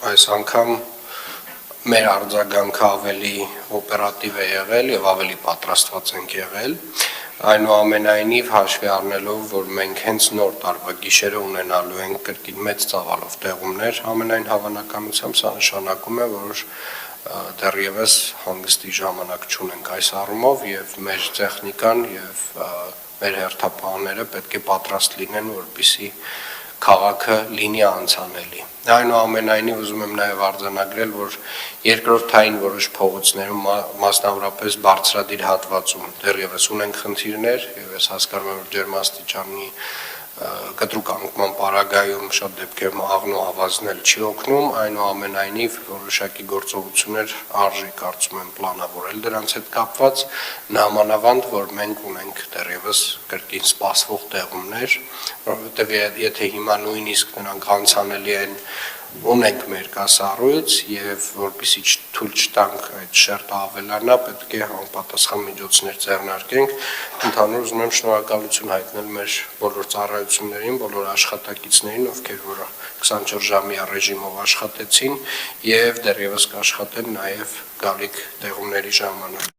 այս անգամ մեր արձագանքը ավելի օպերատիվ է եղել եւ ավելի պատրաստված ենք եղել, այնուամենայնիվ հաշվի առնելով, որ մենք հենց նոր տարվա գիշերը ունենալու ենք կրկին մեծ ծավալով տեղումներ, ամենայն հավանականությամբ սա նշանակում է, որ դեռևս հանգստի ժամանակ չունենք այս առումով եւ մեր տեխնիկան եւ մեր հերթապահները պետք է պատրաստ լինեն, որպեսզի քաղաքը լինի անցանելի։ Այնուամենայնիվ ուզում եմ նաև արձանագրել, որ երկրորդային որոշ փողոցներում, մասնավորապես բարձրադիր հատվածում դեռևս ունենք խնդիրներ, եւ ես հասկանում եմ, որ ջերմաստիճանի կտրուկ անկման պարագայում շատ դեպքերում աղն ու ավազնել չի օգնում, այնուամենայնիվ որոշակի գործողություններ արժի կարծում եմ պլանավորել դրանց հետ կապված, նամանավանդ, որ մենք ունենք դեռևս կրկին սպասվող տեղումներ, որովհետև եթե հիմա նույնիսկ նրանք անցանելի են ունենք մեր կասառույց եւ որպեսզի թույլ չտանք այդ շերտը ավելանա, պետք է համապատասխան միջոցներ ձեռնարկենք։ Ընդհանուր ուզում եմ շնորհակալություն հայտնել մեր բոլոր ծառայություններին, բոլոր աշխատակիցներին, ովքեր որ 24 ժամյա ռեժիմով աշխատեցին եւ դեռևս կաշխատեն նաեւ գալիք տեղումների ժամանակ։